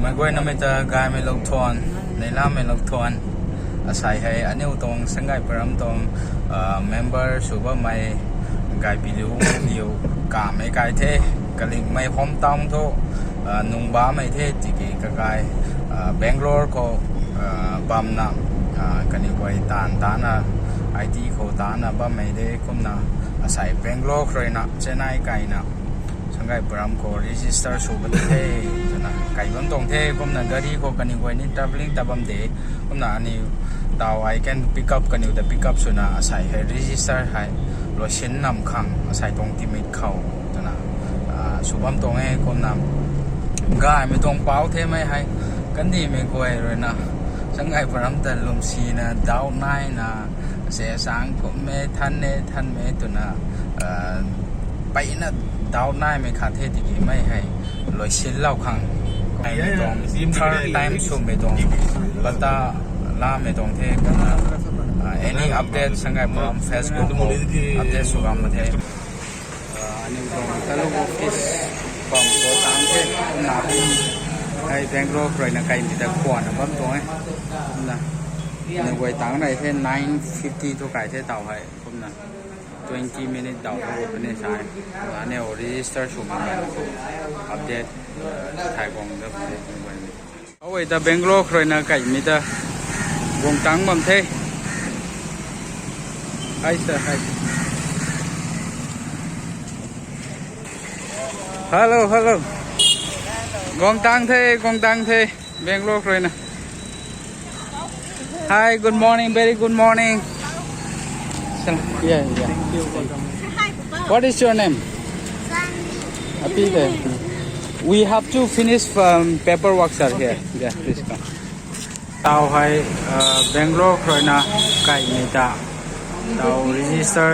มันก็นั่นไม่จะกายไม่ลงทวนในล่าไม่ลงทวนอาศัยให้อันนี้ตรงสังกัดประจำตรงmember สูบไม่กายปิลิวอยู่กาไม่กายเทกลิงไม่พร้อมต้องทุกนุ่งบ้าไม่เทจิกิกกายเบงกลอร์ก็บัมนะกันอีกไว้ตานนะไอทีเขาตานนะบ้าไม่ได้คุ้มนะอาศัยเบงกลอร์ใครนะเจนายไก่นะสังกัดประจำก็ register สูบเทนะไก่บังตรงเทคุ้มนะก็ที่เขากันอีกไว้นี่ traveling แต่บัมเดคุ้มนะอันนี้ดาว I can pick up กันอยู่แต่ pick up ส่วนนะอาศัยให้ register ให้รถเช่นนำขังอาศัยตรงที่มิดเขานะสูบบัมตรงให้คุ้มนะก็ไม่ตรงเป้าเทไม่ให้กันดีไม่กลัวเลยนะสังไงพร้อมแต่ลมซีนะดาวนายนะเสียสังก็ไม่ทันไม่ตัวนะไปนะดาวนายไม่ขาดเทติกีไม่ให้ลอยเส้นเล่าขังไม่ตรง third time สูไม่ตรงบัตรลาไม่ตรงเทก็นะany update สังไงพร้อม Facebook อัปเดตสุขภาพมาเทอันนี้ตรงตลกออฟฟิศของตัวต่างเทหนาไอ้แบงก์โลกเลยนะไก่มีแต่ขวานนะบ้างตรงนี้นะในวัยต่างในเท่9:50ทุกไก่เท่เต่าให้ผมนะ20 minutes เต่าทุกเป็นในสายแล้วเนี่ย register สูงมากอัปเดตถ่ายกองก็เป็นวัยเอาไว้แต่แบงก์โลกเลยนะไก่มีแต่วงตังมั่งเท่ไอ้เสือไอ้ฮัลโหลกองตังเทเบงโลกเลยนะ Hi good morning very good morning yeah what is your name Happy day we have to finish paperwork sir here yeah please come ตาวให้เบงโลกเลยนะไก่มีตาเรา register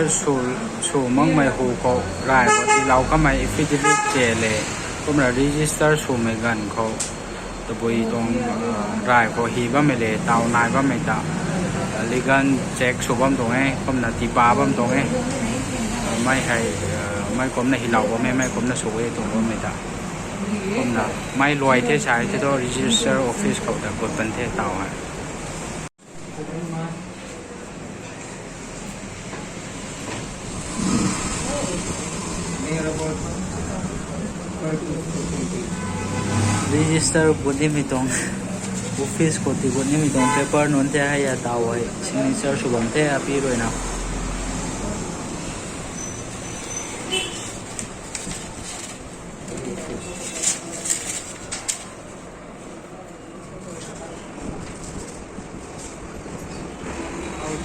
สู่มั่งไม่หูเขาได้พอที่เราก็ไม่ affidavit เจเลยก็มา register สู่ไม่กันเขาตัวบุยตรงได้พอฮีบ้าไม่เลยเตานายบ้าไม่ตา legal check สู่บ้ามตรงนี้ก็มาตีปาบ้ามตรงนี้ไม่ให้ไม่ก็มาหิเหล่าก็ไม่ก็มาสู่ไอ้ตรงบ้าไม่ตาก็มาไม่รวยเท่ใช้ที่ตัว register office เขาแต่กดเป็นเท่เตาให้register กดที่ไม่ตรง office กดที่ไม่ตรง paper นนเท่ให้ยาเตาไว้ signature สุบันเท่พี่ด้วยนะ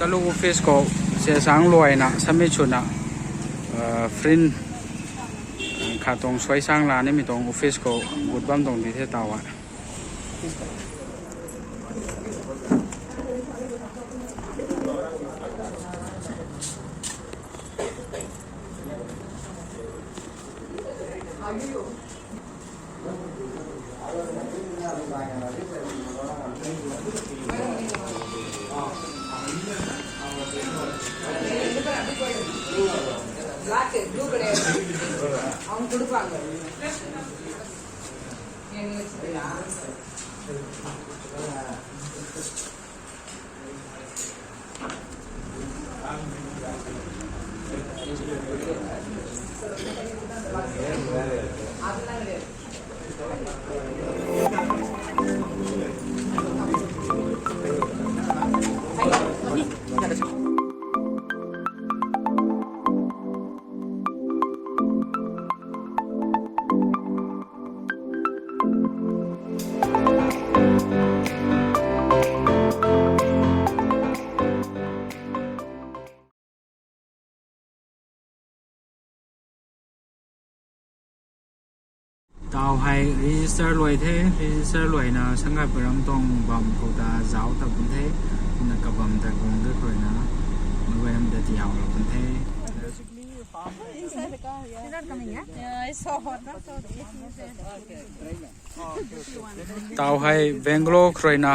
ตลุก office ก็เสียสังรวยนะสมัยชุนนะฟรินขาตรงสวยสร้างร้านนี่มีตรงออฟฟิศก็กดบ้ามตรงที่เท่เตาอ่ะஅவங்க கொடுப்பாங்கเตาให้ register รวยเท่ register รวยนะสังกัดประจำตรงบัมเขาตาเจ้าตะบุญเท่นักบัมตะกงด้วยรวยนะไม่ไว้ทำแต่เดียวเราบุญเท่ Inside the car, yeah. Is that coming, yeah? Yeah, I saw hot. That's so the AC เตาให้เวงโลกรวยนะ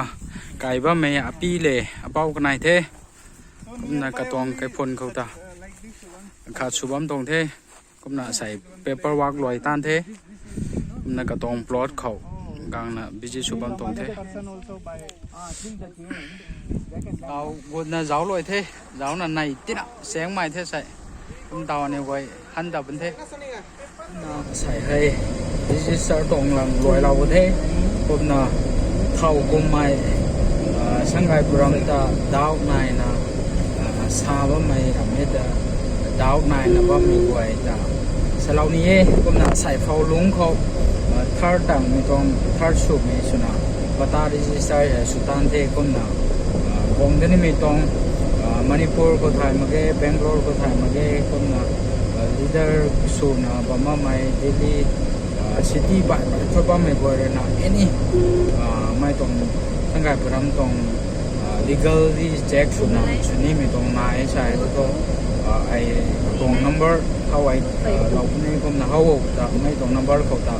ไก่บ้าไม่อปีเลยเป้ากันไหนเท่นักกระตองไก่พลเขาตาขาดสุบัมตรงเท่ก็น่าใส่ paperwork ลอยต้านเท่นักกระตองปลอดเขา gangna biji subam tong the person also by think the thing they can tao gud na giáo loi the giáo na này tina sáng mai thế sai tao này gọi hắn đập bên thế sai hay biji sar tong lang loi lao thế hôm na thau cùng mai Shanghai Purangta Dao Nai na Saba mai ameda Dao Nai na ba mi guai da Salau ni e kum na sai phau lung kho third tang mi tong third soup mi suna Pata register Sultan the kum na Bong deni mi tong Manipur ko thai mage Bangalore ko thai mage kum na leader suna bama mai Delhi city ba ba ba mai guai na any mai tong Shanghai Puram tong legal check suna suni mi tong na ai sai to ai tong number how I lau ni kom na how ta mai tong number ko ta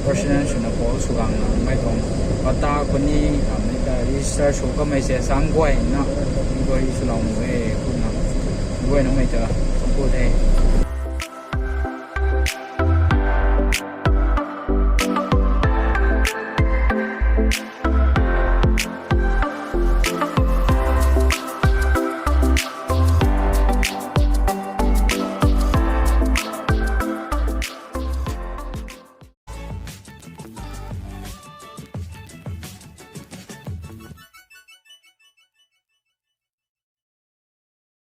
personal suna ko sugang na mai tong pata ko ni mai ta research ko mai se sang goi na goi su long we ko na goi na mai ta ko de